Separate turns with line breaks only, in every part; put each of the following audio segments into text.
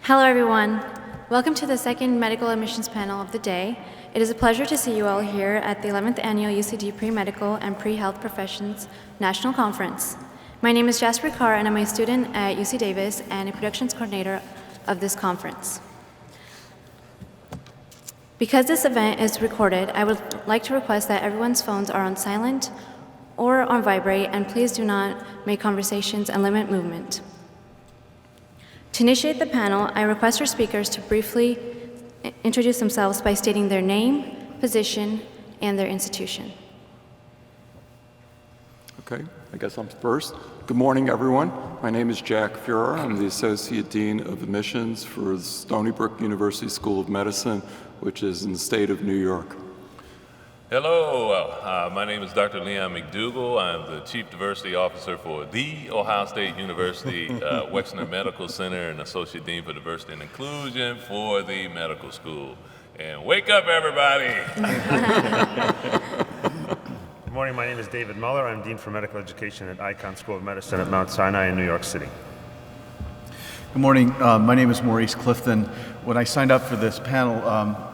Hello, everyone. Welcome to the second medical admissions panel of the day. It is a pleasure to see you all here at the 11th Annual UCD Pre-Medical and Pre-Health Professions National Conference. My name is Jasper Carr, and I'm a student at UC Davis and a productions coordinator of this conference. Because this event is recorded, I would like to request that everyone's phones are on silent or on vibrate, and please do not make conversations and limit movement. To initiate the panel, I request our speakers to briefly introduce themselves by stating their name, position, and their institution.
Okay, I guess I'm first. Good morning, everyone. My name is Jack Fuhrer. I'm the Associate Dean of Admissions for the Stony Brook University School of Medicine, which is in the state of New York.
Hello, my name is Dr. Leon McDougle. I'm the Chief Diversity Officer for the Ohio State University Wexner Medical Center and Associate Dean for Diversity and Inclusion for the medical school. And wake up, everybody!
Good morning, my name is David Muller. I'm Dean for Medical Education at Icahn School of Medicine at Mount Sinai in New York City.
Good morning, my name is Maurice Clifton. When I signed up for this panel,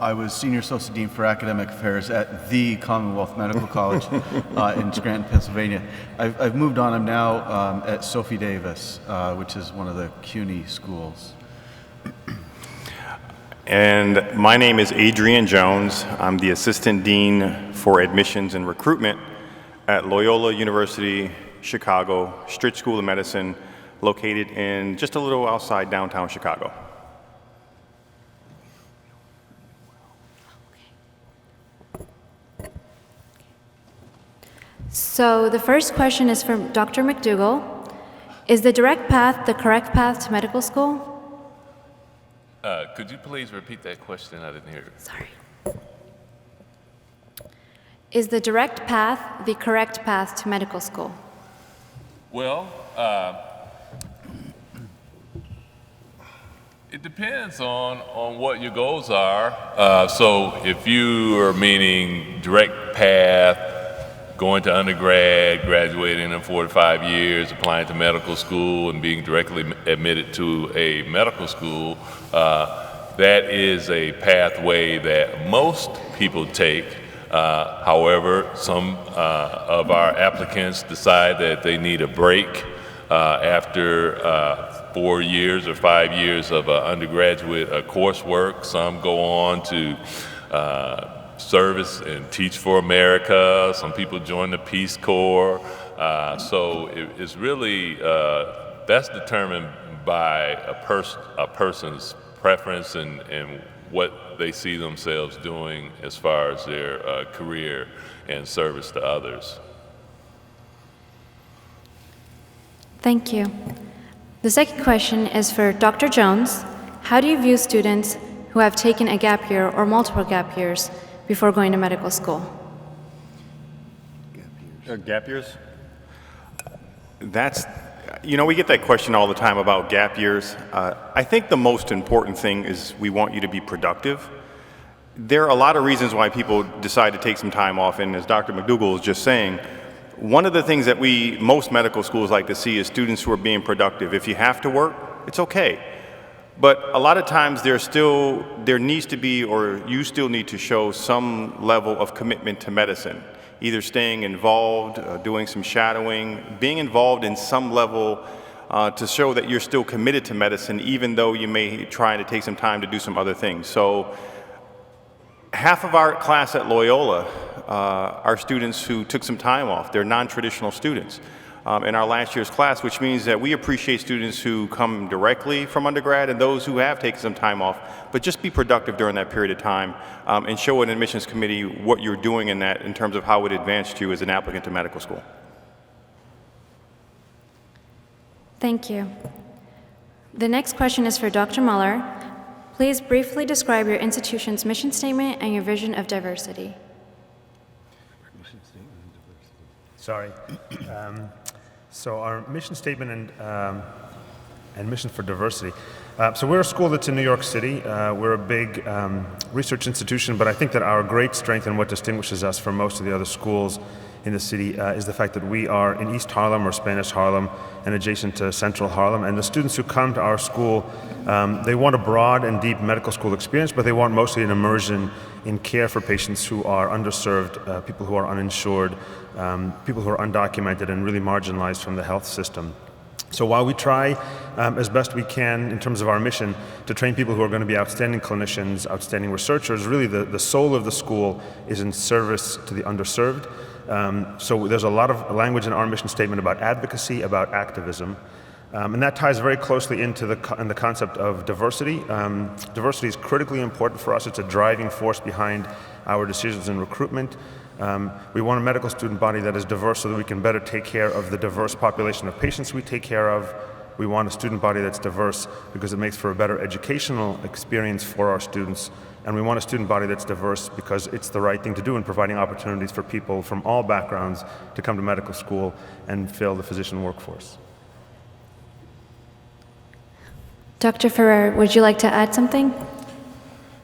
I was Senior Associate Dean for Academic Affairs at the Commonwealth Medical College in Scranton, Pennsylvania. I've moved on. I'm now at Sophie Davis, which is one of the CUNY schools.
And my name is Adrian Jones. I'm the Assistant Dean for Admissions and Recruitment at Loyola University, Chicago, Stritch School of Medicine, located in just a little outside downtown Chicago.
So the first question is from Dr. McDougle. Is the direct path the correct path to medical school?
Could you please repeat that question? I didn't hear it.
Sorry. Is the direct path the correct path to medical school?
Well, it depends on what your goals are. So if you are meaning direct path, going to undergrad, graduating in 4 to 5 years, applying to medical school, and being directly admitted to a medical school, that is a pathway that most people take. However, some of our applicants decide that they need a break after 4 years or 5 years of undergraduate coursework. Some go on to service and teach for America. Some people join the Peace Corps. So it's really, that's determined by a person's preference and what they see themselves doing as far as their career and service to others.
Thank you. The second question is for Dr. Jones. How do you view students who have taken a gap year or multiple gap years before going to medical school?
Gap years? That's, we get that question all the time about gap years. I think the most important thing is we want you to be productive. There are a lot of reasons why people decide to take some time off, and as Dr. McDougle was just saying, one of the things that most medical schools like to see is students who are being productive. If you have to work, it's okay. But a lot of times there needs to be, or you still need to show some level of commitment to medicine, either staying involved, doing some shadowing, being involved in some level to show that you're still committed to medicine, even though you may try to take some time to do some other things. So half of our class at Loyola are students who took some time off. They're non-traditional students in our last year's class, which means that we appreciate students who come directly from undergrad and those who have taken some time off, but just be productive during that period of time and show an admissions committee what you're doing in that in terms of how it advanced you as an applicant to medical school.
Thank you. The next question is for Dr. Muller. Please briefly describe your institution's mission statement and your vision of diversity.
Sorry. So our mission statement and mission for diversity. So we're a school that's in New York City. We're a big research institution, but I think that our great strength and what distinguishes us from most of the other schools in the city is the fact that we are in East Harlem or Spanish Harlem and adjacent to Central Harlem. And the students who come to our school, they want a broad and deep medical school experience, but they want mostly an immersion in care for patients who are underserved, people who are uninsured, people who are undocumented and really marginalized from the health system. So while we try as best we can in terms of our mission to train people who are going to be outstanding clinicians, outstanding researchers, really the soul of the school is in service to the underserved. So there's a lot of language in our mission statement about advocacy, about activism. And that ties very closely into the concept of diversity. Diversity is critically important for us. It's a driving force behind our decisions in recruitment. We want a medical student body that is diverse so that we can better take care of the diverse population of patients we take care of. We want a student body that's diverse because it makes for a better educational experience for our students. And we want a student body that's diverse because it's the right thing to do in providing opportunities for people from all backgrounds to come to medical school and fill the physician workforce.
Dr. Fuhrer, would you like to add something?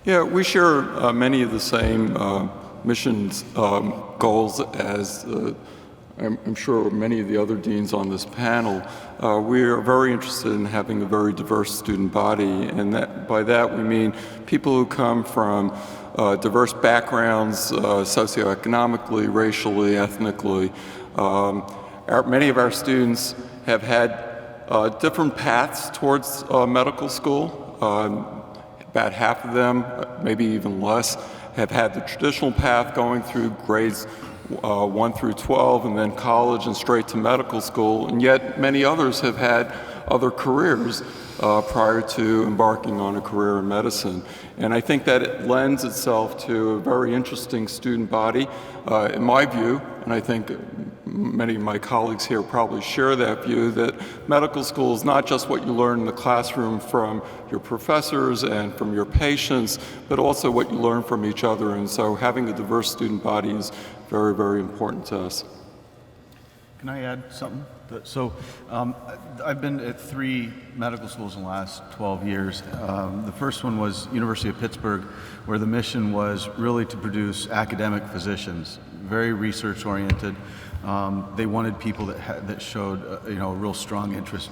Yeah, we share many of the same missions goals as I'm sure many of the other deans on this panel. We are very interested in having a very diverse student body, and by that we mean people who come from diverse backgrounds, socioeconomically, racially, ethnically. Many of our students have had different paths towards medical school. About half of them, maybe even less, have had the traditional path going through grades 1 through 12 and then college and straight to medical school, and yet many others have had other careers prior to embarking on a career in medicine. And I think that it lends itself to a very interesting student body, in my view, and I think many of my colleagues here probably share that view, that medical school is not just what you learn in the classroom from your professors and from your patients, but also what you learn from each other. And so having a diverse student body is very, very important to us.
Can I add something? So I've been at 3 medical schools in the last 12 years. The first one was University of Pittsburgh, where the mission was really to produce academic physicians, very research-oriented. They wanted people that showed a real strong interest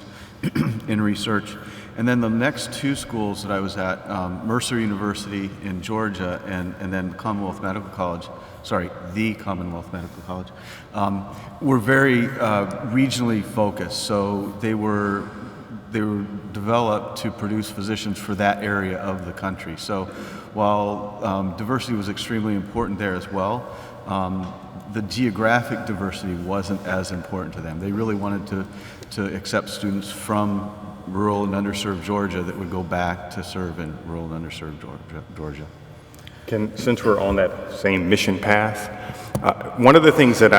in research. And then the next 2 schools that I was at, Mercer University in Georgia and then Commonwealth Medical College, the Commonwealth Medical College, were very regionally focused. So they were developed to produce physicians for that area of the country. So while diversity was extremely important there as well, the geographic diversity wasn't as important to them. They really wanted to accept students from rural and underserved Georgia that would go back to serve in rural and underserved Georgia.
Since we're on that same mission path, one of the things that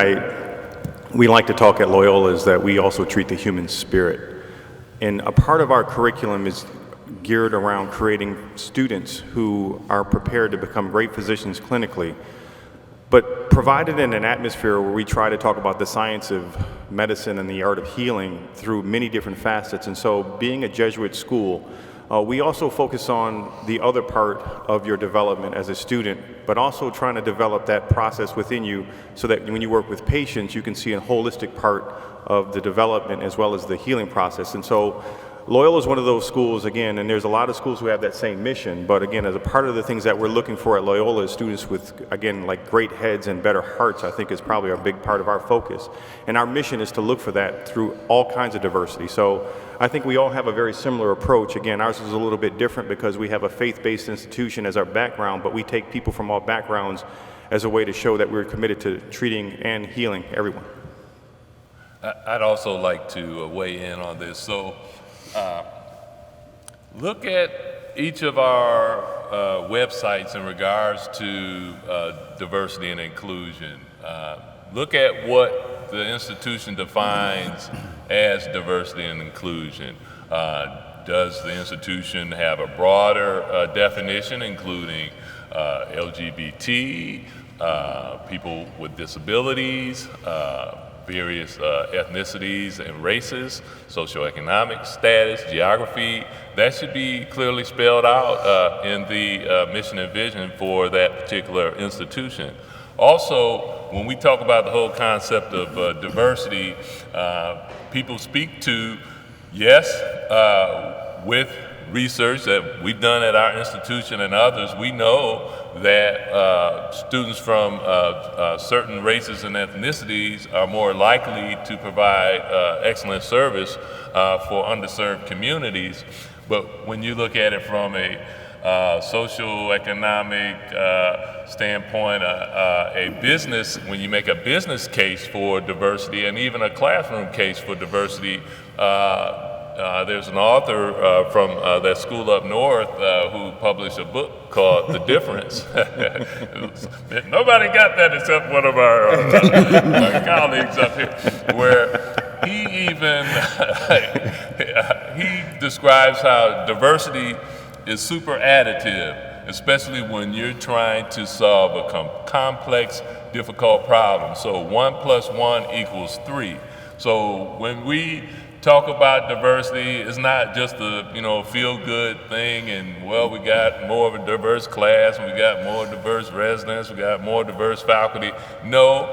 we like to talk at Loyola is that we also treat the human spirit. And a part of our curriculum is geared around creating students who are prepared to become great physicians clinically, but provided in an atmosphere where we try to talk about the science of medicine and the art of healing through many different facets. And so being a Jesuit school, we also focus on the other part of your development as a student, but also trying to develop that process within you so that when you work with patients, you can see a holistic part of the development as well as the healing process. And so Loyola is one of those schools, again, and there's a lot of schools who have that same mission, but again, as a part of the things that we're looking for at Loyola is students with, again, like great heads and better hearts, I think is probably a big part of our focus. And our mission is to look for that through all kinds of diversity. So I think we all have a very similar approach. Again, ours is a little bit different because we have a faith-based institution as our background, but we take people from all backgrounds as a way to show that we're committed to treating and healing everyone.
I'd also like to weigh in on this. So look at each of our websites in regards to diversity and inclusion. Look at what the institution defines as diversity and inclusion. Does the institution have a broader definition, including LGBT, people with disabilities, various ethnicities and races, socioeconomic status, geography? That should be clearly spelled out in the mission and vision for that particular institution. Also, when we talk about the whole concept of diversity, people speak to, yes, with research that we've done at our institution and others, we know that students from certain races and ethnicities are more likely to provide excellent service for underserved communities. But when you look at it from a social economic standpoint, a business, when you make a business case for diversity and even a classroom case for diversity, there's an author from that school up north who published a book called The Difference. Nobody got that except one of our colleagues up here, where he even he describes how diversity is super additive, especially when you're trying to solve a complex, difficult problem. So 1 + 1 = 3. So when we talk about diversity, it's not just a feel-good thing and, well, we got more of a diverse class, we got more diverse residents, we got more diverse faculty. No,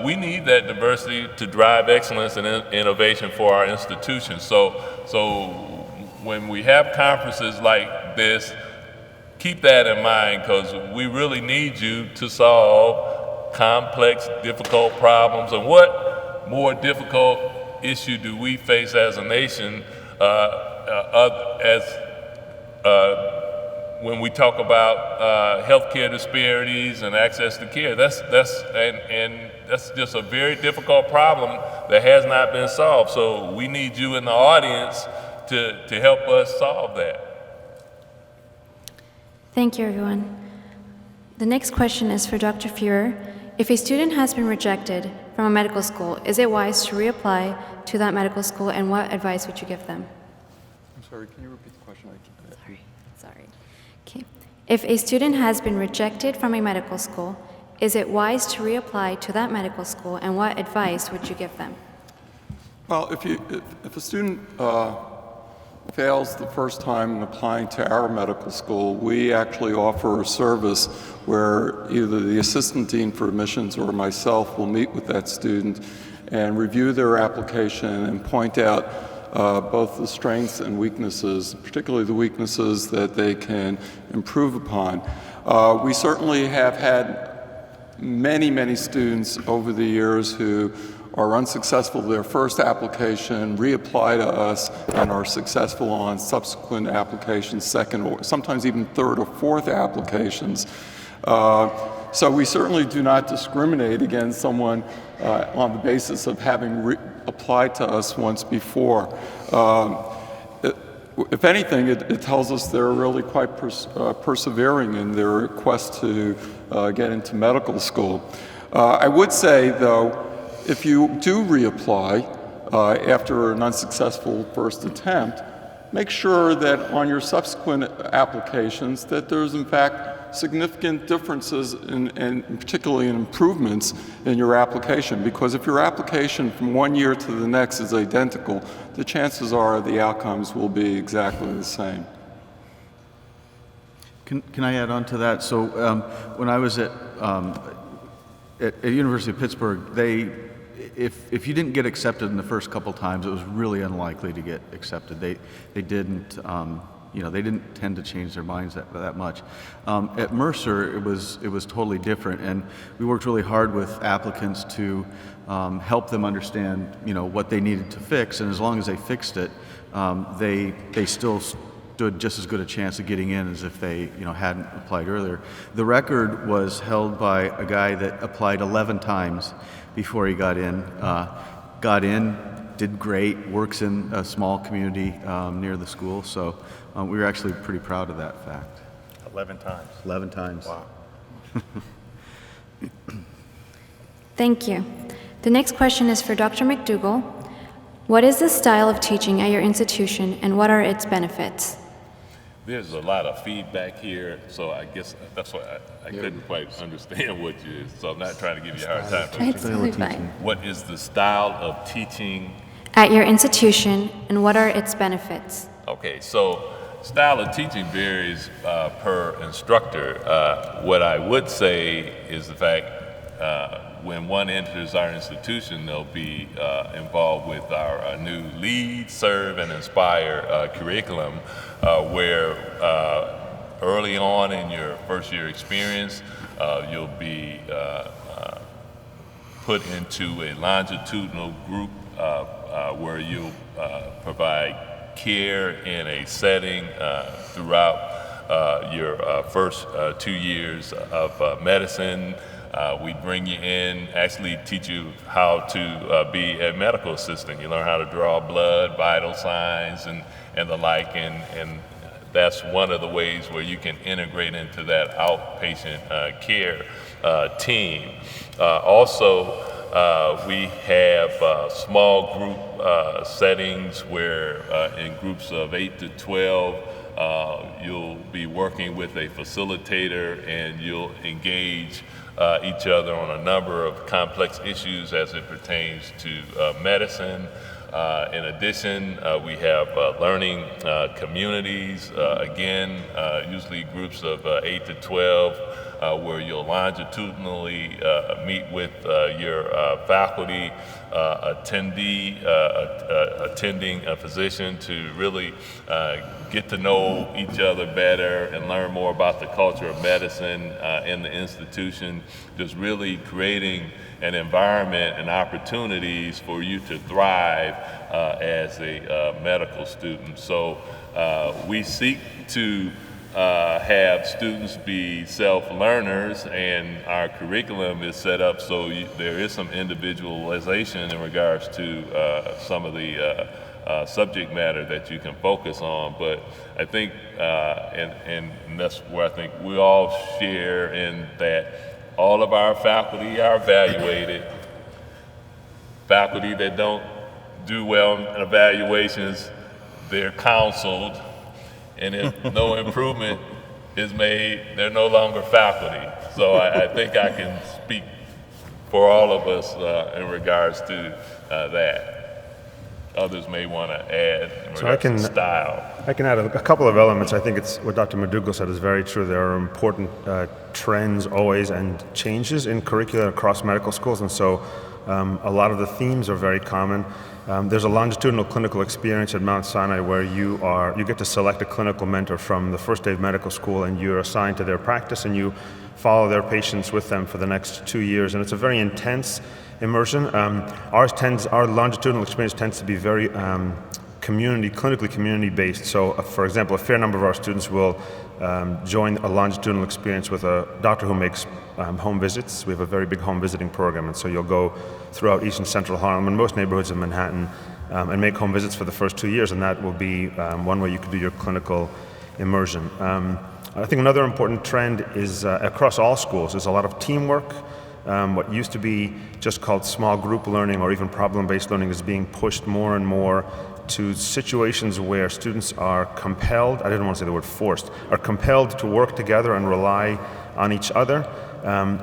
we need that diversity to drive excellence and innovation for our institutions. So when we have conferences like this, keep that in mind, because we really need you to solve complex, difficult problems. And what more difficult issue do we face as a nation when we talk about healthcare disparities and access to care? That's just a very difficult problem that has not been solved. So we need you in the audience to help us solve that.
Thank you, everyone. The next question is for Dr. Fuhrer. If a student has been rejected from a medical school, is it wise to reapply to that medical school, and what advice would you give them?
I'm sorry, can you repeat the question?
Sorry. Okay. If a student has been rejected from a medical school, is it wise to reapply to that medical school, and what advice would you give them?
Well, if a student fails the first time in applying to our medical school, we actually offer a service where either the assistant dean for admissions or myself will meet with that student and review their application and point out both the strengths and weaknesses, particularly the weaknesses that they can improve upon. We certainly have had many students over the years who are unsuccessful with their first application, reapply to us, and are successful on subsequent applications, second or sometimes even third or fourth applications. So we certainly do not discriminate against someone on the basis of having applied to us once before. If anything, it tells us they're really quite persevering in their quest to get into medical school. I would say, though, if you do reapply after an unsuccessful first attempt, make sure that on your subsequent applications that there's in fact significant differences and particularly in improvements in your application, because if your application from one year to the next is identical, the chances are the outcomes will be exactly the same.
Can I add on to that? So when I was at University of Pittsburgh, if you didn't get accepted in the first couple times, it was really unlikely to get accepted. They didn't tend to change their minds that much. At Mercer, it was totally different, and we worked really hard with applicants to help them understand what they needed to fix, and as long as they fixed it, they still stood just as good a chance of getting in as if they hadn't applied earlier. The record was held by a guy that applied 11 times before he got in. Did great, works in a small community near the school, so we were actually pretty proud of that fact.
11 times.
11 times.
Wow.
Thank you. The next question is for Dr. McDougle. What is the style of teaching at your institution, and what are its benefits?
There's a lot of feedback here, so I guess that's why I couldn't quite understand what you, so I'm not trying to give you a hard time.
It's totally fine.
What is the style of teaching
at your institution, and what are its benefits?
Okay, so style of teaching varies per instructor. What I would say is the fact when one enters our institution, they'll be involved with our new Lead, Serve, and Inspire curriculum, where early on in your first year experience, you'll be put into a longitudinal group where you'll provide care in a setting throughout your first 2 years of medicine. We bring you in, actually teach you how to be a medical assistant. You learn how to draw blood, vital signs, and the like, and that's one of the ways where you can integrate into that outpatient care team. Also, we have small group settings where in groups of 8 to 12, you'll be working with a facilitator and you'll engage each other on a number of complex issues as it pertains to medicine. In addition, we have learning communities, again, usually groups of 8 to 12, where you'll longitudinally meet with your faculty, attending a physician to really get to know each other better and learn more about the culture of medicine in the institution, just really creating an environment and opportunities for you to thrive as a medical student. So we seek to have students be self-learners, and our curriculum is set up so there is some individualization in regards to some of the subject matter that you can focus on. But I think, and that's where I think we all share in that all of our faculty are evaluated. Faculty that don't do well in evaluations, they're counseled, and if no improvement is made, they're no longer faculty. So I think I can speak for all of us in regards to that. Others may want to add in regards to style.
I can add a couple of elements. I think it's what Dr. McDougle said is very true. There are important trends always and changes in curricula across medical schools, and so a lot of the themes are very common. There's a longitudinal clinical experience at Mount Sinai where you get to select a clinical mentor from the first day of medical school, and you're assigned to their practice and you follow their patients with them for the next 2 years, and it's a very intense immersion. Our longitudinal experience tends to be very clinically community-based. So, for example, a fair number of our students will join a longitudinal experience with a doctor who makes home visits. We have a very big home visiting program, and so you'll go throughout East and Central Harlem and most neighborhoods in Manhattan and make home visits for the first 2 years, and that will be one way you could do your clinical immersion. I think another important trend is across all schools is a lot of teamwork. What used to be just called small group learning or even problem-based learning is being pushed more and more to situations where students are compelled, I didn't want to say the word forced, are compelled to work together and rely on each other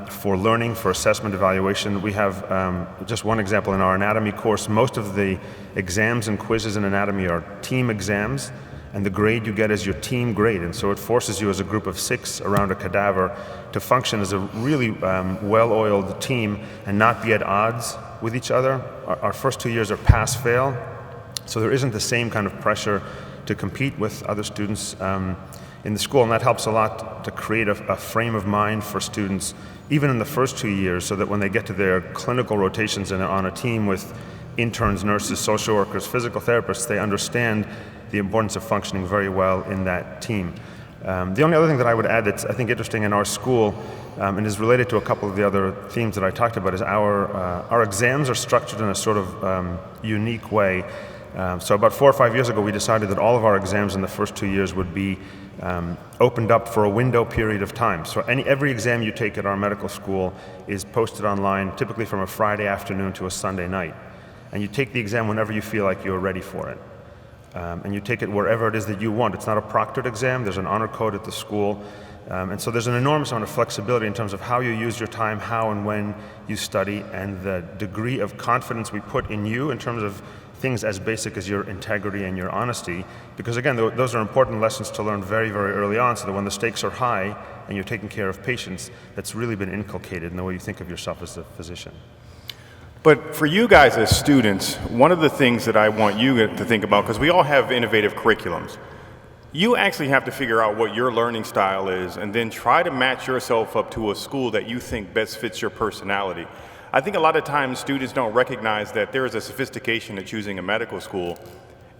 for learning, for assessment, evaluation. We have just one example in our anatomy course. Most of the exams and quizzes in anatomy are team exams, and the grade you get is your team grade, and so it forces you as a group of 6 around a cadaver to function as a really well-oiled team and not be at odds with each other. Our first 2 years are pass-fail, so there isn't the same kind of pressure to compete with other students in the school, and that helps a lot to create a frame of mind for students, even in the first 2 years, so that when they get to their clinical rotations and they're on a team with interns, nurses, social workers, physical therapists, they understand the importance of functioning very well in that team. The only other thing that I would add that's I think interesting in our school and is related to a couple of the other themes that I talked about is our exams are structured in a sort of unique way. So about 4 or 5 years ago, we decided that all of our exams in the first 2 years would be opened up for a window period of time. So every exam you take at our medical school is posted online, typically from a Friday afternoon to a Sunday night. And you take the exam whenever you feel like you're ready for it. And you take it wherever it is that you want. It's not a proctored exam. There's an honor code at the school. And so there's an enormous amount of flexibility in terms of how you use your time, how and when you study, and the degree of confidence we put in you in terms of things as basic as your integrity and your honesty, because again, those are important lessons to learn very, very early on, so that when the stakes are high and you're taking care of patients, that's really been inculcated in the way you think of yourself as a physician.
But for you guys as students, one of the things that I want you to think about, because we all have innovative curriculums, you actually have to figure out what your learning style is and then try to match yourself up to a school that you think best fits your personality. I think a lot of times students don't recognize that there is a sophistication to choosing a medical school.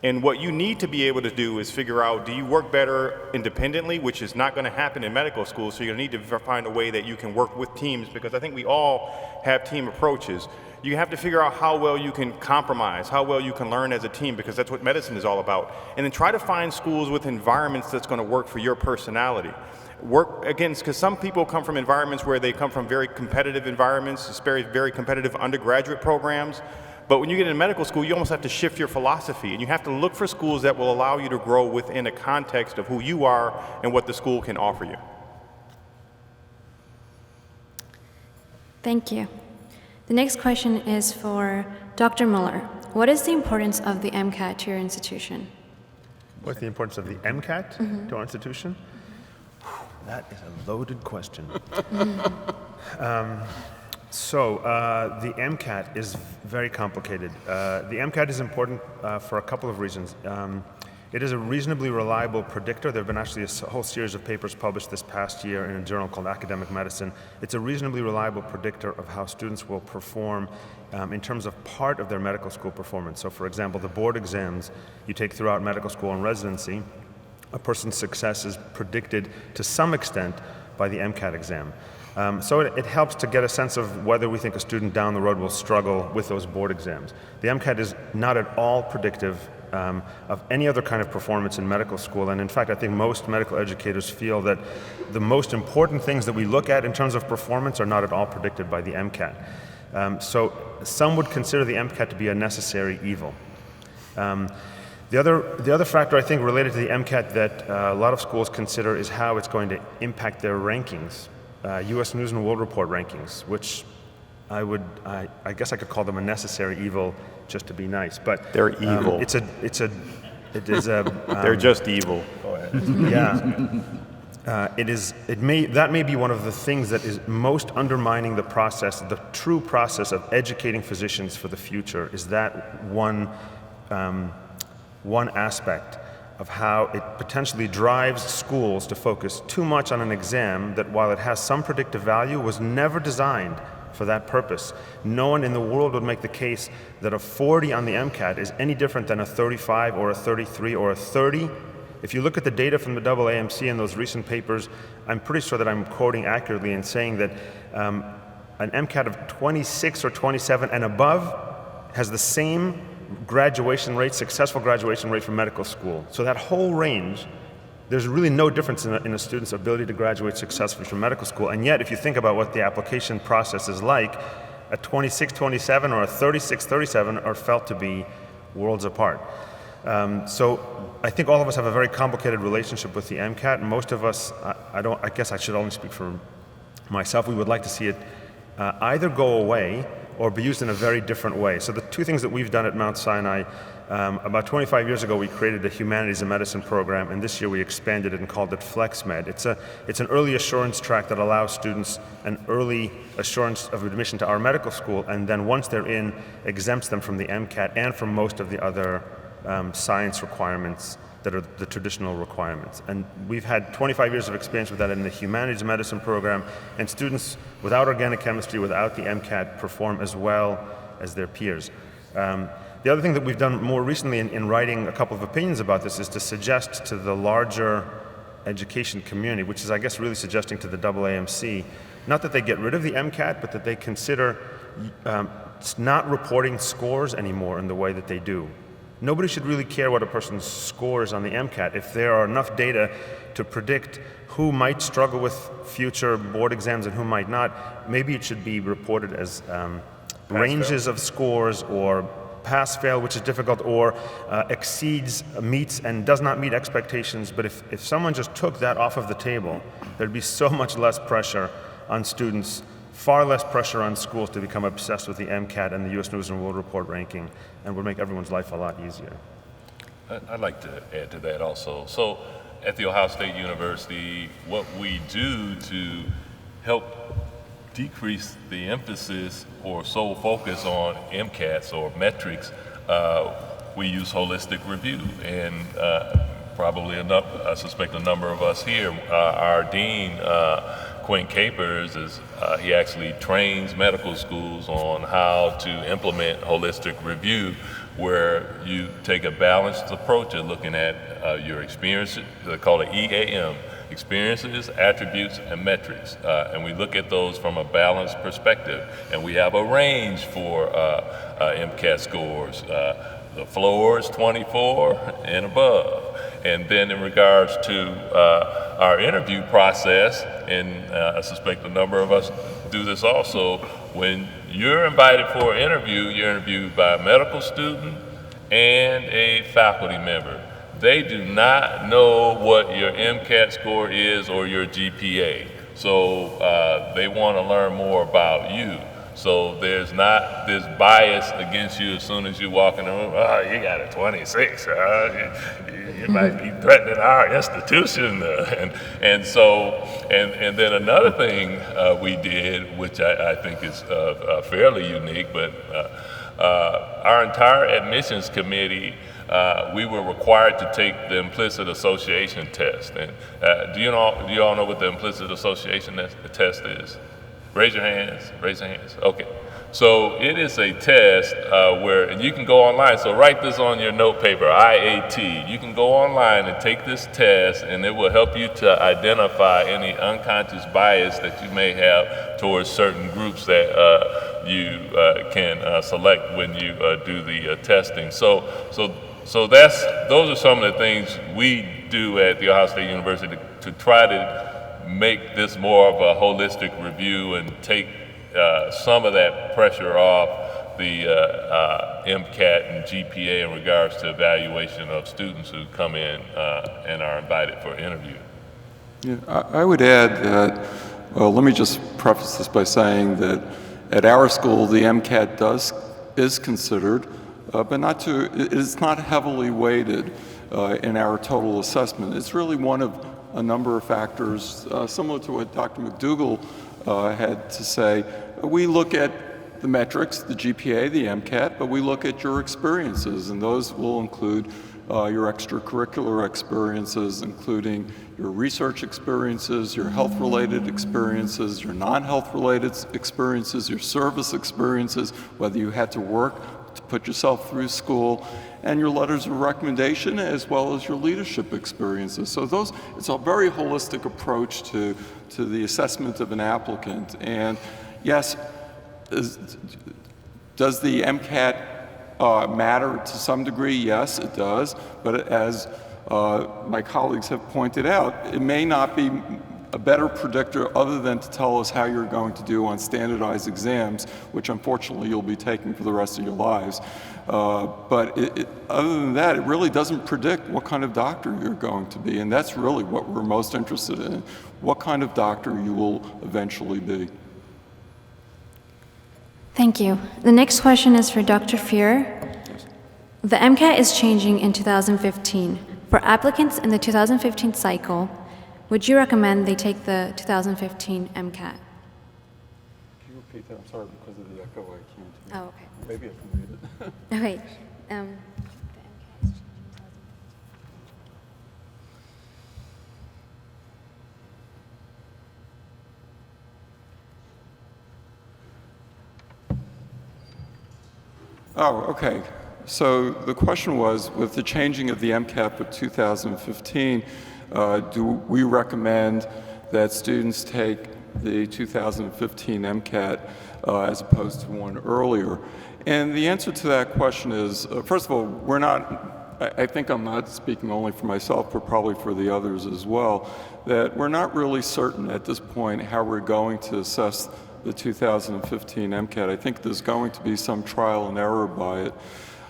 And what you need to be able to do is figure out, do you work better independently, which is not going to happen in medical school, so you're going to need to find a way that you can work with teams, because I think we all have team approaches. You have to figure out how well you can compromise, how well you can learn as a team, because that's what medicine is all about. And then try to find schools with environments that's going to work for your personality. Work against, because some people come from environments where they come from very competitive environments, very, very competitive undergraduate programs. But when you get into medical school, you almost have to shift your philosophy, and you have to look for schools that will allow you to grow within a context of who you are and what the school can offer you.
Thank you. The next question is for Dr. Muller. What is the importance of the MCAT to your institution?
What's the importance of the MCAT to our institution? That is a loaded question. The MCAT is very complicated. The MCAT is important for a couple of reasons. It is a reasonably reliable predictor. There have been actually a whole series of papers published this past year in a journal called Academic Medicine. It's a reasonably reliable predictor of how students will perform in terms of part of their medical school performance. So for example, the board exams you take throughout medical school and residency, a person's success is predicted to some extent by the MCAT exam. So it helps to get a sense of whether we think a student down the road will struggle with those board exams. The MCAT is not at all predictive of any other kind of performance in medical school, and in fact I think most medical educators feel that the most important things that we look at in terms of performance are not at all predicted by the MCAT. So some would consider the MCAT to be a necessary evil. The other factor I think related to the MCAT that a lot of schools consider is how it's going to impact their rankings, U.S. News and World Report rankings, which I guess I could call them a necessary evil just to be nice, but
they're evil. They're just evil. Go ahead.
Yeah. That may be one of the things that is most undermining the process, the true process of educating physicians for the future, is that one aspect of how it potentially drives schools to focus too much on an exam that, while it has some predictive value, was never designed for that purpose. No one in the world would make the case that a 40 on the MCAT is any different than a 35 or a 33 or a 30. If you look at the data from the AAMC in those recent papers, I'm pretty sure that I'm quoting accurately in saying that an MCAT of 26 or 27 and above has the same graduation rate, successful graduation rate from medical school. So that whole range, there's really no difference in a student's ability to graduate successfully from medical school. And yet, if you think about what the application process is like, a 26-27 or a 36-37 are felt to be worlds apart. So I think all of us have a very complicated relationship with the MCAT. Most of us, I guess I should only speak for myself, we would like to see it either go away or be used in a very different way. So the two things that we've done at Mount Sinai, about 25 years ago we created a humanities and medicine program, and this year we expanded it and called it FlexMed. It's an early assurance track that allows students an early assurance of admission to our medical school, and then once they're in, exempts them from the MCAT and from most of the other science requirements that are the traditional requirements. And we've had 25 years of experience with that in the humanities medicine program, and students without organic chemistry, without the MCAT, perform as well as their peers. The other thing that we've done more recently in writing a couple of opinions about this is to suggest to the larger education community, which is I guess really suggesting to the AAMC, not that they get rid of the MCAT, but that they consider not reporting scores anymore in the way that they do. Nobody should really care what a person scores on the MCAT. If there are enough data to predict who might struggle with future board exams and who might not, maybe it should be reported as ranges of scores, or pass-fail, which is difficult, or exceeds, meets, and does not meet expectations. But if someone just took that off of the table, there'd be so much less pressure on students far less pressure on schools to become obsessed with the MCAT and the U.S. News and World Report ranking, and would make everyone's life a lot easier.
I'd like to add to that also. So at The Ohio State University, what we do to help decrease the emphasis or sole focus on MCATs or metrics, we use holistic review. And probably I suspect a number of us here, our dean, Quinn Capers, he actually trains medical schools on how to implement holistic review, where you take a balanced approach at looking at your experiences. They call it EAM, experiences, attributes, and metrics. And we look at those from a balanced perspective. And we have a range for MCAT scores. The floor is 24 and above. And then in regards to our interview process, and I suspect a number of us do this also, when you're invited for an interview, you're interviewed by a medical student and a faculty member. They do not know what your MCAT score is or your GPA. So they want to learn more about you. So there's not this bias against you as soon as you walk in the room. Oh, you got a 26. You might be threatening our institution. And then another thing we did, which I think is fairly unique, but our entire admissions committee, we were required to take the implicit association test. And do you all know what the implicit association test is? Raise your hands, raise your hands. Okay. So it is a test and you can go online, so write this on your note paper, IAT. You can go online and take this test, and it will help you to identify any unconscious bias that you may have towards certain groups that you can select when you do the testing. So those are some of the things we do at The Ohio State University to try to make this more of a holistic review and take some of that pressure off the MCAT and GPA in regards to evaluation of students who come in and are invited for an interview.
Yeah, I would add that, well, let me just preface this by saying that at our school, the MCAT is considered, but it is not heavily weighted in our total assessment. It's really one of a number of factors, similar to what Dr. McDougle had to say. We look at the metrics, the GPA, the MCAT, but we look at your experiences, and those will include your extracurricular experiences, including your research experiences, your health-related experiences, your non-health-related experiences, your service experiences, whether you had to work to put yourself through school, and your letters of recommendation, as well as your leadership experiences. So it's a very holistic approach to the assessment of an applicant. And yes, does the MCAT matter to some degree? Yes, it does. But as my colleagues have pointed out, it may not be a better predictor other than to tell us how you're going to do on standardized exams, which unfortunately you'll be taking for the rest of your lives. But other than that, it really doesn't predict what kind of doctor you're going to be, and that's really what we're most interested in, what kind of doctor you will eventually be.
Thank you. The next question is for Dr. Fuhrer. The MCAT is changing in 2015. For applicants in the 2015 cycle, would you recommend they take the 2015 MCAT?
Can you repeat that? I'm sorry, because of the echo, I can't.
Oh, okay.
Maybe I can read it.
Okay. The MCAT is changing
Oh, okay. So the question was, with the changing of the MCAT for 2015, do we recommend that students take the 2015 MCAT as opposed to one earlier? And the answer to that question is, first of all, I think I'm not speaking only for myself, but probably for the others as well, that we're not really certain at this point how we're going to assess the 2015 MCAT. I think there's going to be some trial and error by it.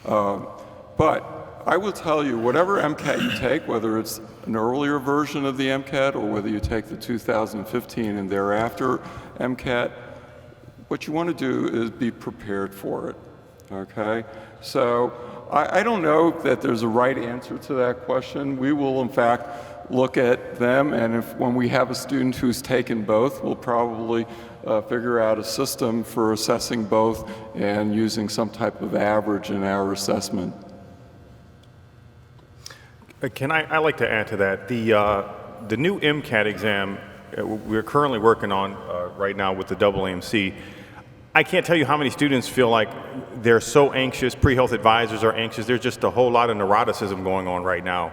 But I will tell you, whatever MCAT you take, whether it's an earlier version of the MCAT or whether you take the 2015 and thereafter MCAT, what you want to do is be prepared for it, okay? So I don't know that there's a right answer to that question. We will, in fact, look at them, and when we have a student who's taken both, we'll probably figure out a system for assessing both and using some type of average in our assessment.
I like to add to that. The new MCAT exam we're currently working on right now with the AAMC, I can't tell you how many students feel like they're so anxious, pre-health advisors are anxious, there's just a whole lot of neuroticism going on right now.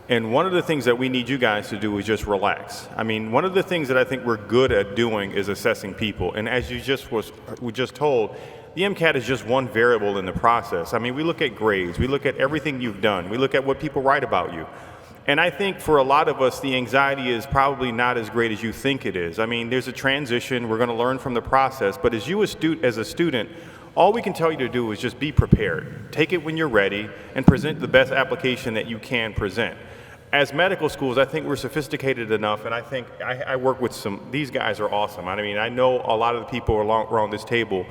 And one of the things that we need you guys to do is just relax. I mean, one of the things that I think we're good at doing is assessing people. And as we just told, the MCAT is just one variable in the process. I mean, we look at grades, we look at everything you've done, we look at what people write about you. And I think for a lot of us, the anxiety is probably not as great as you think it is. I mean, there's a transition, we're gonna learn from the process, but as a student, all we can tell you to do is just be prepared. Take it when you're ready and present the best application that you can present. As medical schools, I think we're sophisticated enough, and I think I work with these guys are awesome. I mean, I know a lot of the people around this table,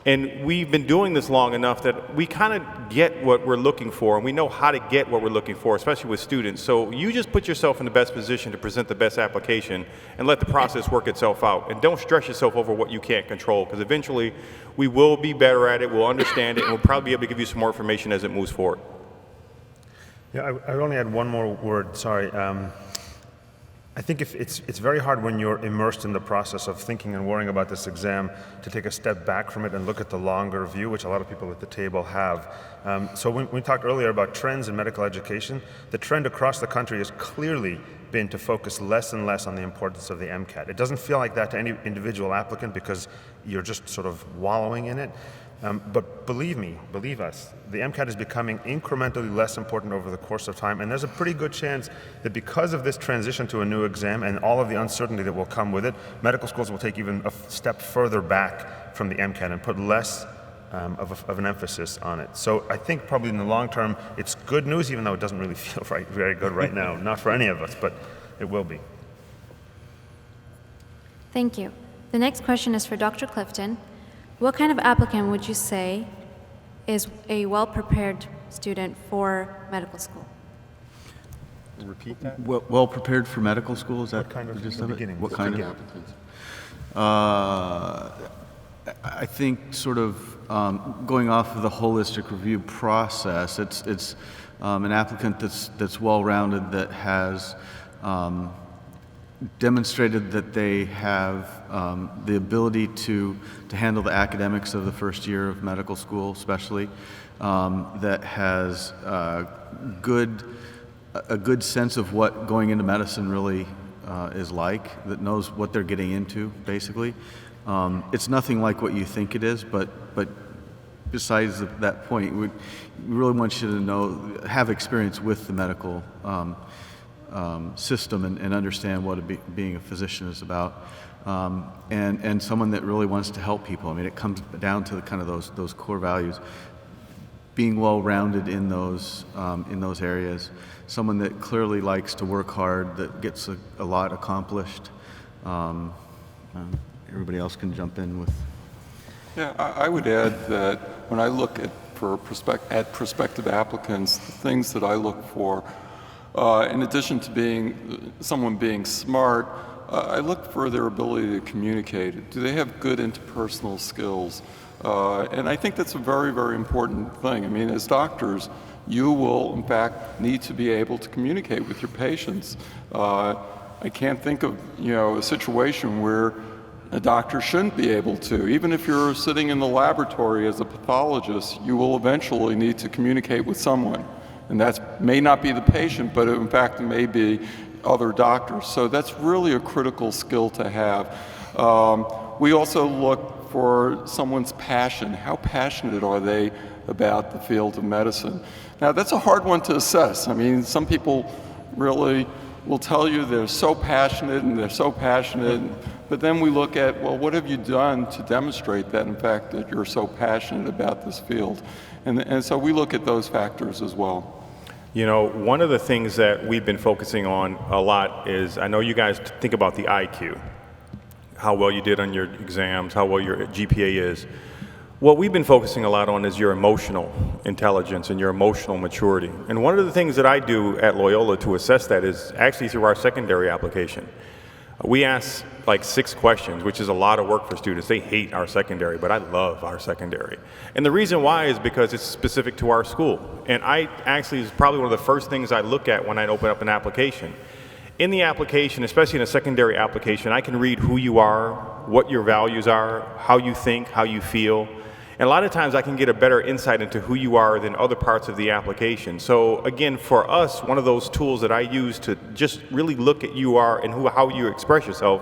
and we've been doing this long enough that we kind of get what we're looking for, and we know how to get what we're looking for, especially with students. So you just put yourself in the best position to present the best application and let the process work itself out. And don't stress yourself over what you can't control, because eventually we will be better at it, we'll understand it, and we'll probably be able to give you some more information as it moves forward.
Yeah, I only had one more word, sorry. I think it's very hard when you're immersed in the process of thinking and worrying about this exam to take a step back from it and look at the longer view, which a lot of people at the table have. So when we talked earlier about trends in medical education, the trend across the country has clearly been to focus less and less on the importance of the MCAT. It doesn't feel like that to any individual applicant because you're just sort of wallowing in it. But believe us, the MCAT is becoming incrementally less important over the course of time, and there's a pretty good chance that because of this transition to a new exam and all of the uncertainty that will come with it, medical schools will take even a step further back from the MCAT and put less of an emphasis on it. So I think probably in the long term, it's good news, even though it doesn't really feel very good right now. Not for any of us, but it will be.
Thank you. The next question is for Dr. Clifton. What kind of applicant would you say is a well-prepared student for medical school?
Repeat that? Well prepared for medical school, is that
what kind of
just
the beginning?
What kind of applicants? I think sort of going off of the holistic review process, it's an applicant that's well-rounded, that has demonstrated that they have the ability to handle the academics of the first year of medical school, especially, that has a good sense of what going into medicine really is like, that knows what they're getting into, basically. It's nothing like what you think it is, but besides that point, we really want you to have experience with the medical system and understand what being a physician is about, and someone that really wants to help people. I mean, it comes down to kind of those core values. Being well-rounded in those areas, someone that clearly likes to work hard, that gets a lot accomplished. Everybody else can jump in with.
Yeah, I would add that when I look at prospective applicants, the things that I look for, in addition to someone being smart, I look for their ability to communicate. Do they have good interpersonal skills? And I think that's a very, very important thing. I mean, as doctors, you will, in fact, need to be able to communicate with your patients. I can't think of, a situation where a doctor shouldn't be able to. Even if you're sitting in the laboratory as a pathologist, you will eventually need to communicate with someone. And that may not be the patient, but in fact, it may be other doctors. So that's really a critical skill to have. We also look for someone's passion. How passionate are they about the field of medicine? Now, that's a hard one to assess. I mean, some people really will tell you they're so passionate, but then we look at, well, what have you done to demonstrate that, in fact, that you're so passionate about this field? And so we look at those factors as well.
One of the things that we've been focusing on a lot is, I know you guys think about the IQ. how well you did on your exams, how well your GPA is. What we've been focusing a lot on is your emotional intelligence and your emotional maturity. And one of the things that I do at Loyola to assess that is actually through our secondary application. We ask like 6 questions, which is a lot of work for students. They hate our secondary, but I love our secondary. And the reason why is because it's specific to our school. And I actually, is probably one of the first things I look at when I open up an application. In the application, especially in a secondary application, I can read who you are, what your values are, how you think, how you feel. And a lot of times I can get a better insight into who you are than other parts of the application. So again, for us, one of those tools that I use to just really look at who you are and how you express yourself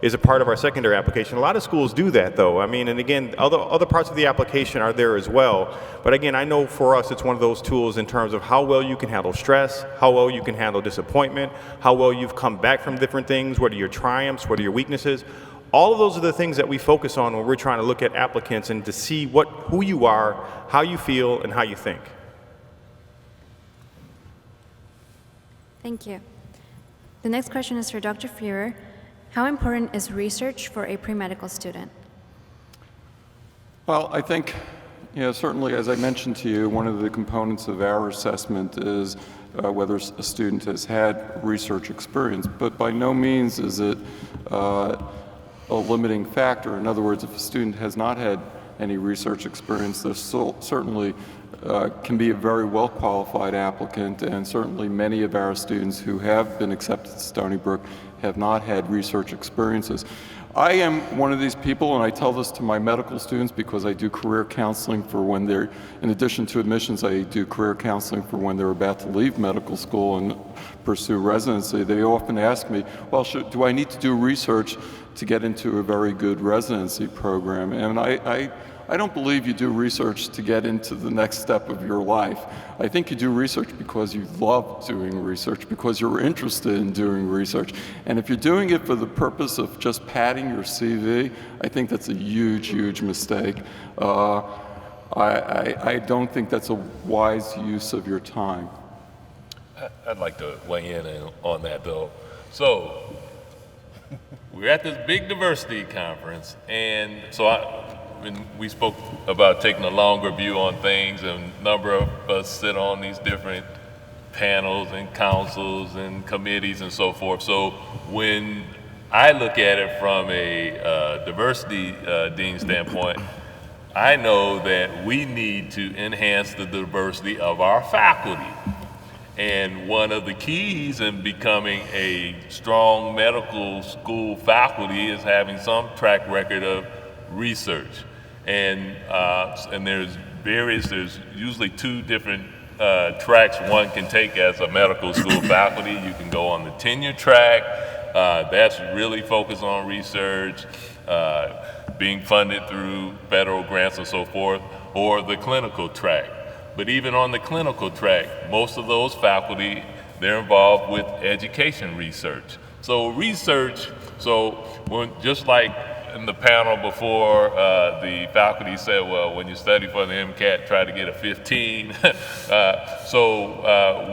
is a part of our secondary application. A lot of schools do that though. I mean, and again, other parts of the application are there as well. But again, I know for us, it's one of those tools in terms of how well you can handle stress, how well you can handle disappointment, how well you've come back from different things, what are your triumphs, what are your weaknesses. All of those are the things that we focus on when we're trying to look at applicants and to see who you are, how you feel, and how you think.
Thank you. The next question is for Dr. Fuhrer. How important is research for a pre-medical student?
Well, I think, certainly as I mentioned to you, one of the components of our assessment is whether a student has had research experience, but by no means is it a limiting factor. In other words, if a student has not had any research experience, they certainly can be a very well qualified applicant, and certainly many of our students who have been accepted to Stony Brook have not had research experiences. I am one of these people, and I tell this to my medical students because I do career counseling for when they're, in addition to admissions, I do career counseling for when they're about to leave medical school and pursue residency. They often ask me, well, do I need to do research to get into a very good residency program? And I don't believe you do research to get into the next step of your life. I think you do research because you love doing research, because you're interested in doing research. And if you're doing it for the purpose of just padding your CV, I think that's a huge, huge mistake. I don't think that's a wise use of your time.
I'd like to weigh in on that, though. So, we're at this big diversity conference, and so when we spoke about taking a longer view on things, and a number of us sit on these different panels and councils and committees and so forth. So when I look at it from a diversity dean standpoint, I know that we need to enhance the diversity of our faculty. And one of the keys in becoming a strong medical school faculty is having some track record of research. And there's usually 2 different tracks one can take as a medical school faculty. You can go on the tenure track, that's really focused on research, being funded through federal grants and so forth, or the clinical track. But even on the clinical track, most of those faculty, they're involved with education research. So research, just like in the panel before, the faculty said, well, when you study for the MCAT, try to get a 15.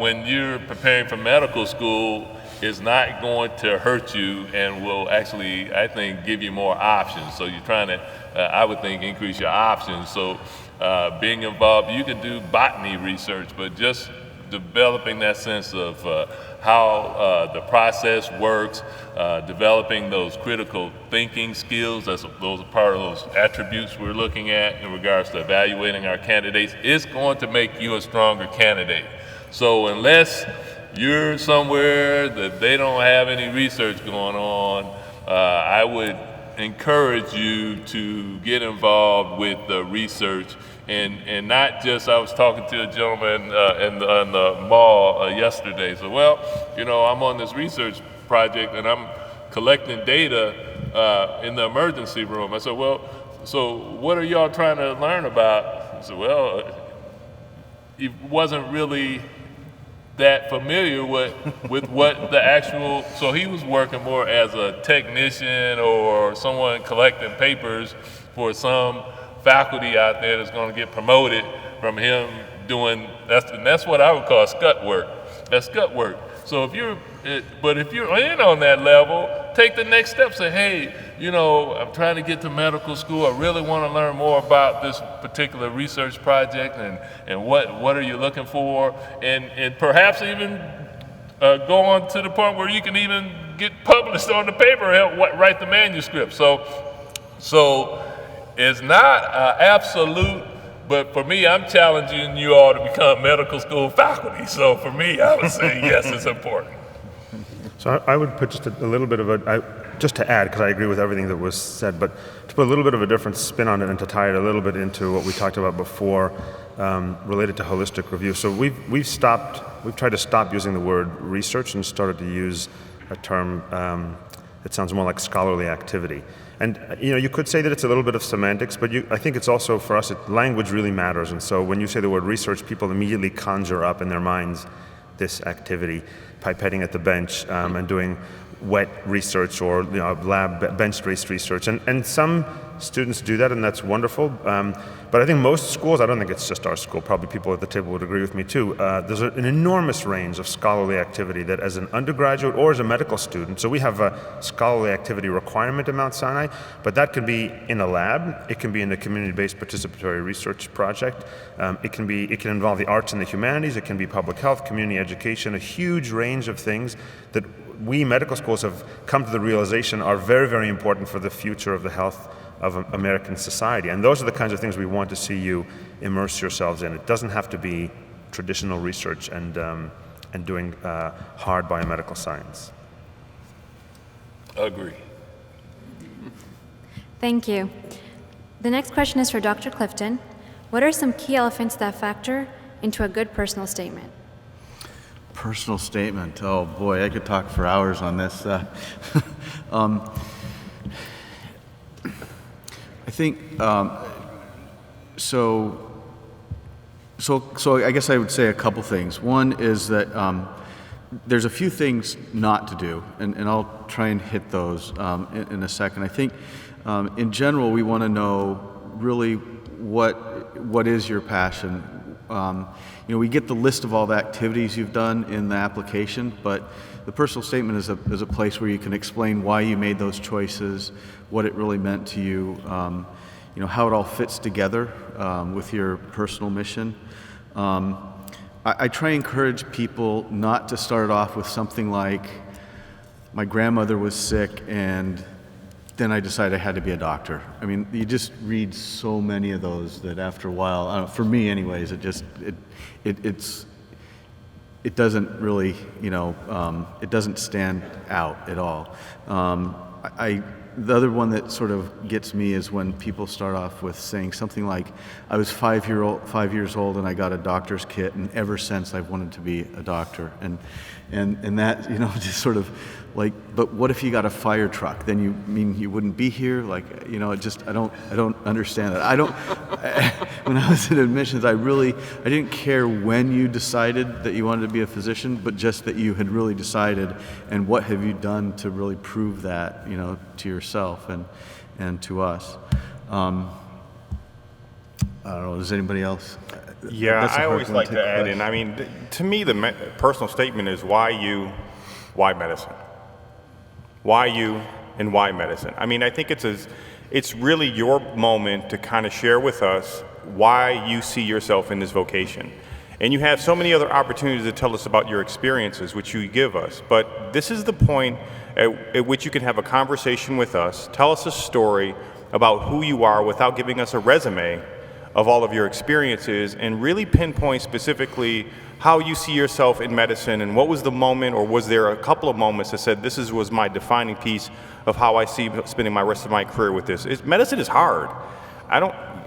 When you're preparing for medical school, it's not going to hurt you and will actually, I think, give you more options. So you're trying to, I would think, increase your options. So being involved, you can do botany research, but just developing that sense of how the process works, developing those critical thinking skills, those are part of those attributes we're looking at in regards to evaluating our candidates, is going to make you a stronger candidate. So unless you're somewhere that they don't have any research going on, I would encourage you to get involved with the research and not just, I was talking to a gentleman in the mall yesterday. So, well, I'm on this research project and I'm collecting data in the emergency room. I said, well, so what are y'all trying to learn about? I said, well, he wasn't really that familiar with what the actual, so he was working more as a technician or someone collecting papers for some faculty out there that's going to get promoted from him doing, that's what I would call scut work. That's scut work. So if you're in on that level, take the next step. Say, hey, I'm trying to get to medical school. I really want to learn more about this particular research project, and what are you looking for, and perhaps even go on to the point where you can even get published on the paper and help write the manuscript. So it's not absolute, but for me, I'm challenging you all to become medical school faculty. So for me, I would say yes, it's important.
So I would put just a little bit of just to add, because I agree with everything that was said, but to put a little bit of a different spin on it and to tie it a little bit into what we talked about before, related to holistic review. So we've tried to stop using the word research and started to use a term that sounds more like scholarly activity. And you could say that it's a little bit of semantics, but I think it's also, for us, language really matters. And so when you say the word research, people immediately conjure up in their minds this activity, pipetting at the bench and doing wet research or lab bench-based research. And some students do that, and that's wonderful. But I think most schools, I don't think it's just our school, probably people at the table would agree with me too, there's an enormous range of scholarly activity that as an undergraduate or as a medical student, so we have a scholarly activity requirement at Mount Sinai, but that can be in a lab, it can be in a community-based participatory research project, it can involve the arts and the humanities, it can be public health, community education, a huge range of things that we medical schools have come to the realization are very, very important for the future of the health of American society. And those are the kinds of things we want to see you immerse yourselves in. It doesn't have to be traditional research and doing hard biomedical science.
Agree.
Thank you. The next question is for Dr. Clifton. What are some key elements that factor into a good personal statement?
Personal statement. Oh boy, I could talk for hours on this. I think so. I guess I would say a couple things. One is that there's a few things not to do, and I'll try and hit those in a second. I think in general we want to know really what is your passion. We get the list of all the activities you've done in the application, but the personal statement is a place where you can explain why you made those choices, what it really meant to you, how it all fits together with your personal mission. I try and encourage people not to start off with something like, my grandmother was sick and then I decided I had to be a doctor. I mean, you just read so many of those that after a while, I don't know, for me anyways, it doesn't really, it doesn't stand out at all. The other one that sort of gets me is when people start off with saying something like, I was 5 years old and I got a doctor's kit, and ever since I've wanted to be a doctor. And that, just sort of like, but what if you got a fire truck? Then you mean you wouldn't be here? Like, I don't understand that. When I was in admissions, I didn't care when you decided that you wanted to be a physician, but just that you had really decided, and what have you done to really prove that, to yourself and to us. I don't know, does anybody else?
Yeah, I always like to add in, to me, the personal statement is why medicine? Why you and why medicine? I think it's really your moment to kind of share with us why you see yourself in this vocation. And you have so many other opportunities to tell us about your experiences, which you give us. But this is the point at which you can have a conversation with us, tell us a story about who you are without giving us a resume of all of your experiences, and really pinpoint specifically how you see yourself in medicine, and what was the moment, or was there a couple of moments that said this was my defining piece of how I see spending my rest of my career with this. Medicine is hard.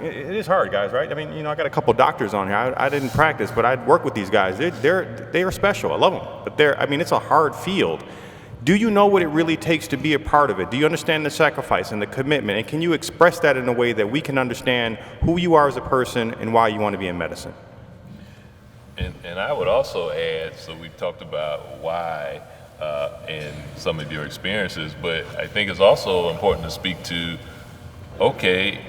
It is hard, guys, right? I got a couple doctors on here. I didn't practice, but I work with these guys. They are special. I love them. But it's a hard field. Do you know what it really takes to be a part of it? Do you understand the sacrifice and the commitment? And can you express that in a way that we can understand who you are as a person and why you want to be in medicine?
And I would also add, so we've talked about why and some of your experiences, but I think it's also important to speak to, okay,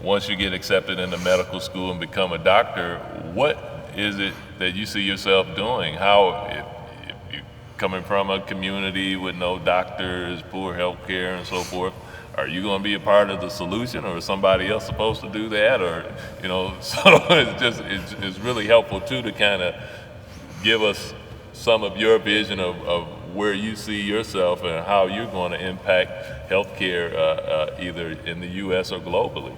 once you get accepted into medical school and become a doctor, what is it that you see yourself doing? If you're coming from a community with no doctors, poor health care and so forth, are you going to be a part of the solution, or is somebody else supposed to do that? Or, so it's really helpful too to kind of give us some of your vision of where you see yourself and how you're going to impact healthcare either in the U.S. or globally.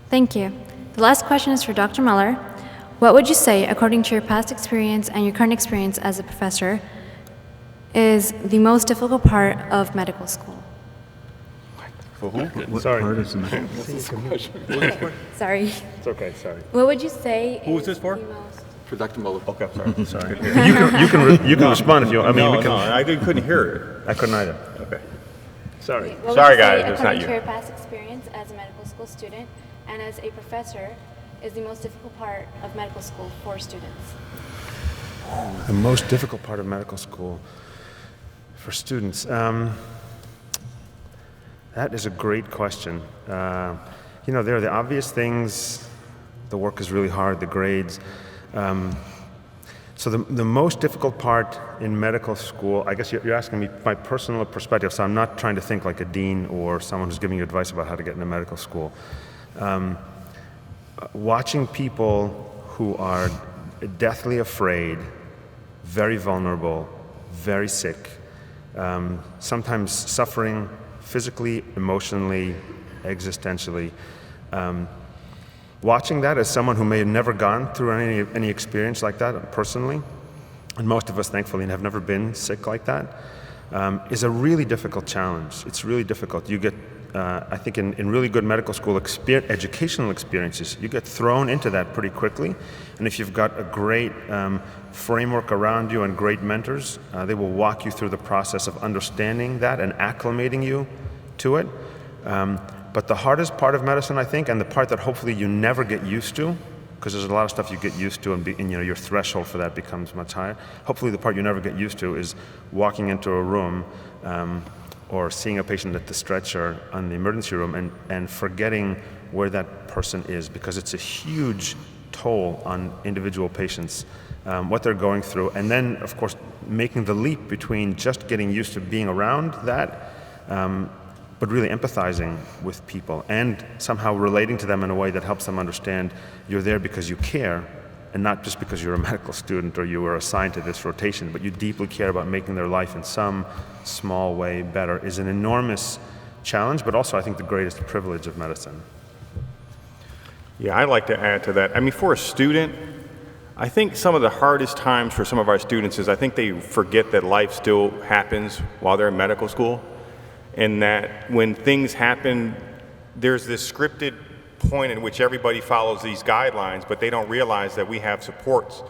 Thank you. The last question is for Dr. Muller. What would you say, according to your past experience and your current experience as a professor, is the most difficult part of medical school?
For who?
What
Sorry.
part is the
Sorry.
It's okay, sorry.
What would you say
Who was this for?
the most...
For Dr. Muller.
Okay, sorry.
You can respond if you want. I mean, we can.
I couldn't hear
I couldn't either.
it. Okay.
Sorry.
What would
Sorry,
you say,
guys, it's not
according
you.
to your past experience as a medical school student and as a professor, is the most difficult part of medical school for students?
The most difficult part of medical school for students. That is a great question. There are the obvious things. The work is really hard, the grades. So the most difficult part in medical school, I guess you're asking me my personal perspective, so I'm not trying to think like a dean or someone who's giving you advice about how to get into medical school. Watching people who are deathly afraid, very vulnerable, very sick, sometimes suffering physically, emotionally, existentially. Watching that as someone who may have never gone through any experience like that personally, and most of us thankfully have never been sick like that, is a really difficult challenge. It's really difficult. You get, I think in really good medical school educational experiences, you get thrown into that pretty quickly, and if you've got a great framework around you and great mentors, they will walk you through the process of understanding that and acclimating you to it. But the hardest part of medicine, I think, and the part that hopefully you never get used to, because there's a lot of stuff you get used to, and your threshold for that becomes much higher. Hopefully the part you never get used to is walking into a room or seeing a patient at the stretcher on the emergency room and forgetting where that person is, because it's a huge toll on individual patients, what they're going through. And then, of course, making the leap between just getting used to being around that, but really empathizing with people and somehow relating to them in a way that helps them understand you're there because you care, and not just because you're a medical student or you were assigned to this rotation, but you deeply care about making their life in some small way better, is an enormous challenge, but also I think the greatest privilege of medicine.
Yeah, I'd like to add to that. I mean, for a student, I think some of the hardest times for some of our students is I think they forget that life still happens while they're in medical school, and that when things happen, there's this scripted point in which everybody follows these guidelines, but they don't realize that we have supports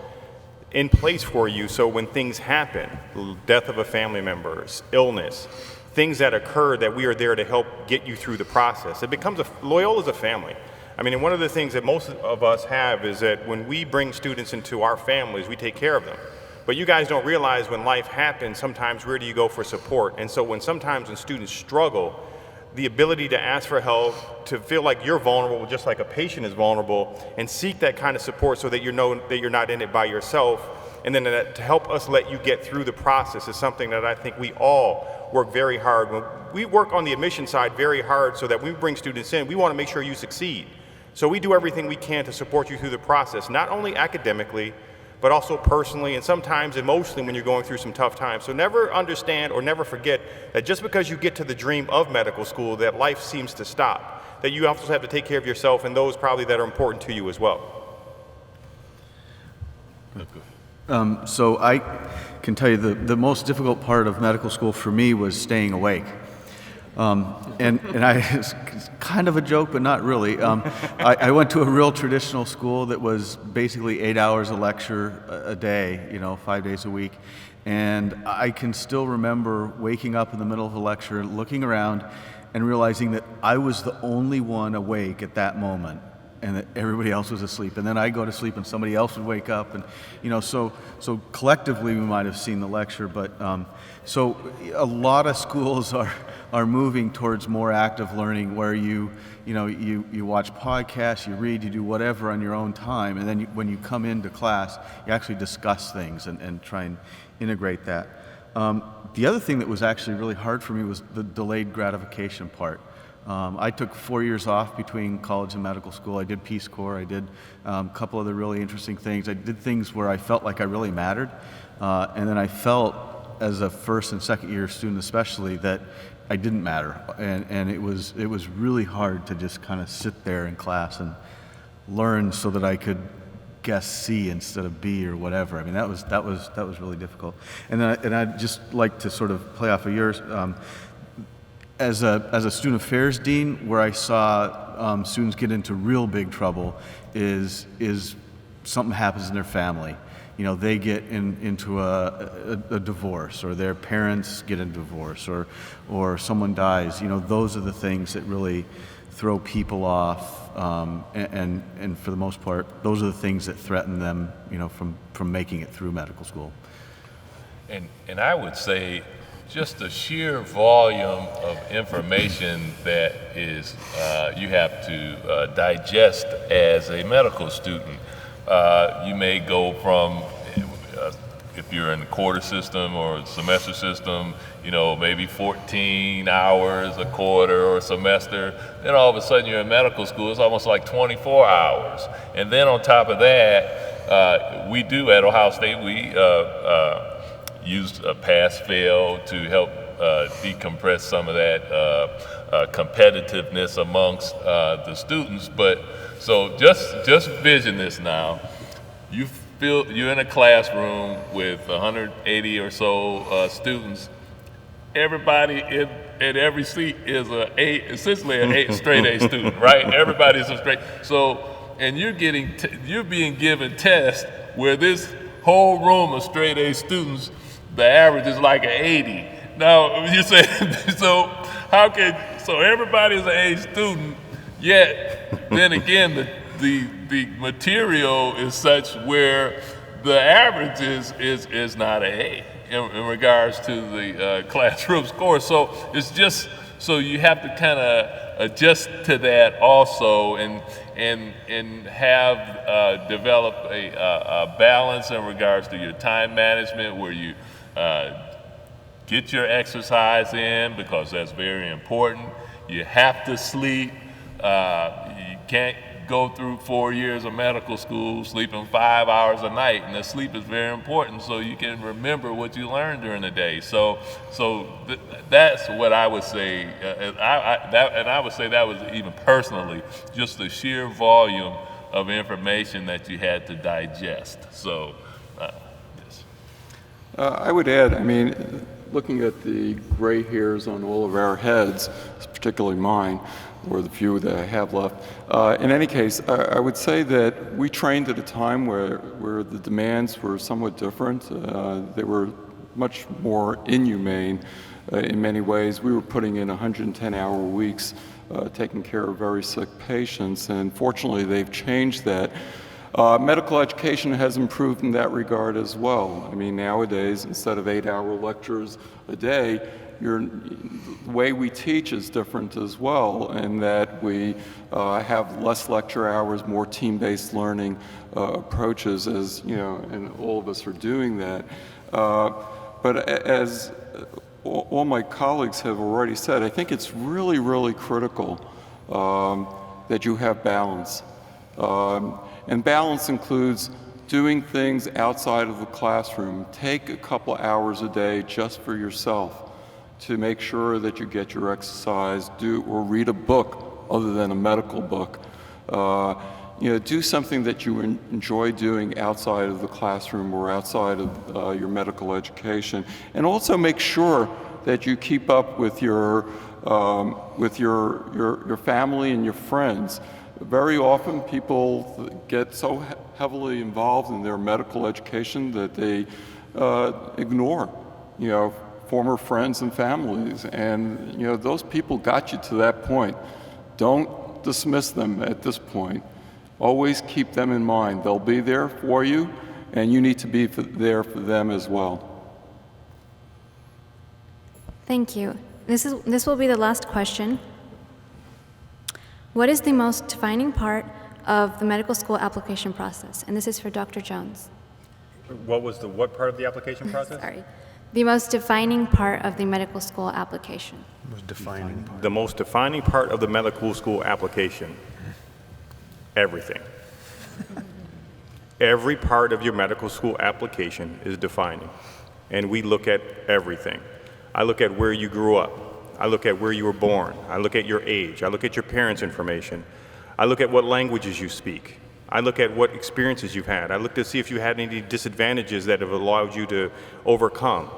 in place for you. So when things happen, death of a family member, illness, things that occur, that we are there to help get you through the process. It becomes Loyola's a family. I mean, and one of the things that most of us have is that when we bring students into our families, we take care of them. But you guys don't realize when life happens, sometimes where do you go for support? And so when students struggle, the ability to ask for help, to feel like you're vulnerable, just like a patient is vulnerable, and seek that kind of support so that you know that you're not in it by yourself, and then to help us let you get through the process is something that I think we all work very hard. When we work on the admission side very hard so that when we bring students in, we want to make sure you succeed. So we do everything we can to support you through the process, not only academically, but also personally and sometimes emotionally when you're going through some tough times. So never understand or never forget that just because you get to the dream of medical school, that life seems to stop, that you also have to take care of yourself and those probably that are important to you as well.
So I can tell you the most difficult part of medical school for me was staying awake. And it's kind of a joke, but not really. I went to a real traditional school that was basically 8 hours of lecture a day, 5 days a week. And I can still remember waking up in the middle of a lecture, looking around, and realizing that I was the only one awake at that moment, and that everybody else was asleep. And then I'd go to sleep, and somebody else would wake up, and so collectively we might have seen the lecture, but so a lot of schools are moving towards more active learning, where you watch podcasts, you read, you do whatever on your own time, and then when you come into class, you actually discuss things and try and integrate that. The other thing that was actually really hard for me was the delayed gratification part. I took 4 years off between college and medical school. I did Peace Corps. I did a couple other really interesting things. I did things where I felt like I really mattered. And then I felt, as a first and second year student especially, that I didn't matter. And it was really hard to just kind of sit there in class and learn so that I could guess C instead of B or whatever. I mean, that was really difficult. And I'd just like to sort of play off of yours. As a student affairs dean, where I saw students get into real big trouble is something happens in their family. You know, they get into a divorce, or their parents get into divorce, or someone dies. You know, those are the things that really throw people off, and for the most part, those are the things that threaten them, you know, from making it through medical school.
And I would say just the sheer volume of information that is you have to digest as a medical student. You may go from, if you're in the quarter system or semester system, you know, maybe 14 hours a quarter or a semester. Then all of a sudden you're in medical school, it's almost like 24 hours. And then on top of that, we do at Ohio State, we used a pass-fail to help decompress some of that competitiveness amongst the students. But so just vision this now. You're in a classroom with 180 or so students. Everybody in every seat is essentially a straight A student, right? Everybody's a straight. So, and you're being given tests where this whole room of straight A students, the average is like an 80. Now you say, so everybody's an A student, yet then again the material is such where the average is not an A in regards to the classroom score. So it's just, so you have to kind of adjust to that also, and have develop a balance in regards to your time management, where you get your exercise in, because that's very important. You have to sleep. You can't go through 4 years of medical school sleeping 5 hours a night, and the sleep is very important so you can remember what you learned during the day. So that's what I would say, and I would say that was even personally just the sheer volume of information that you had to digest. So yes.
I would add, I mean, looking at the gray hairs on all of our heads, particularly mine, or the few that I have left. In any case, I would say that we trained at a time where the demands were somewhat different. They were much more inhumane in many ways. We were putting in 110-hour weeks, taking care of very sick patients, and fortunately they've changed that. Medical education has improved in that regard as well. I mean, nowadays, instead of 8-hour lectures a day, the way we teach is different as well, in that we have less lecture hours, more team-based learning approaches, as you know, and all of us are doing that. But as all my colleagues have already said, I think it's really, really critical that you have balance. And balance includes doing things outside of the classroom. Take a couple hours a day just for yourself to make sure that you get your exercise, or read a book other than a medical book. You know, do something that you enjoy doing outside of the classroom or outside of your medical education. And also make sure that you keep up with your family and your friends. Very often people get so heavily involved in their medical education that they ignore, you know, former friends and families, and you know, those people got you to that point. Don't dismiss them at this point. Always keep them in mind. They'll be there for you, and you need to be there for them as well.
Thank you. This will be the last question. What is the most defining part of the medical school application process? And this is for Dr. Jones.
What was the what part of the application process?
Sorry. The most defining part of the medical school application.
Most defining part.
The most defining part of the medical school application. Everything. Every part of your medical school application is defining, and we look at everything. I look at where you grew up. I look at where you were born. I look at your age. I look at your parents' information. I look at what languages you speak. I look at what experiences you've had. I look to see if you had any disadvantages that have allowed you to overcome.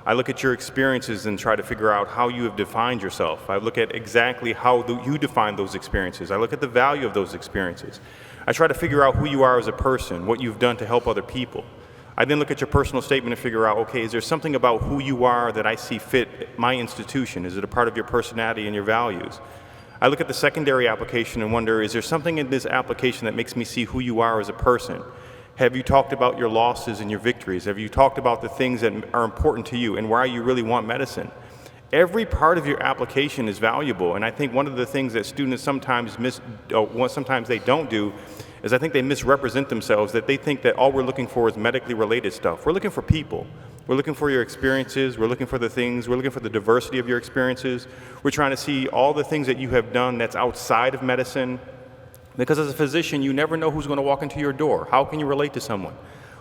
I look at your experiences and try to figure out how you have defined yourself. I look at exactly how you define those experiences. I look at the value of those experiences. I try to figure out who you are as a person, what you've done to help other people. I then look at your personal statement and figure out, okay, is there something about who you are that I see fit my institution? Is it a part of your personality and your values? I look at the secondary application and wonder, is there something in this application that makes me see who you are as a person? Have you talked about your losses and your victories? Have you talked about the things that are important to you and why you really want medicine? Every part of your application is valuable, and I think one of the things that students sometimes sometimes they don't do is I think they misrepresent themselves, that they think that all we're looking for is medically related stuff. We're looking for people. We're looking for your experiences. We're looking for the things. We're looking for the diversity of your experiences. We're trying to see all the things that you have done that's outside of medicine. Because as a physician, you never know who's going to walk into your door. How can you relate to someone?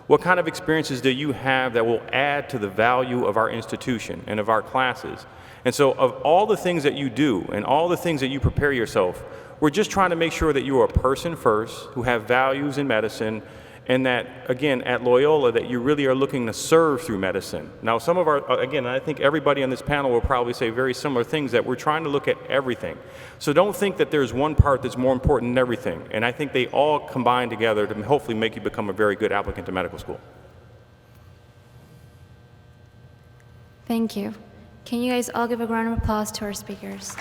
What kind of experiences do you have that will add to the value of our institution and of our classes? And so of all the things that you do and all the things that you prepare yourself, we're just trying to make sure that you are a person first, who have values in medicine, and that, again, at Loyola, that you really are looking to serve through medicine. Now, some of our, again, I think everybody on this panel will probably say very similar things, that we're trying to look at everything. So don't think that there's one part that's more important than everything. And I think they all combine together to hopefully make you become a very good applicant to medical school.
Thank you. Can you guys all give a round of applause to our speakers?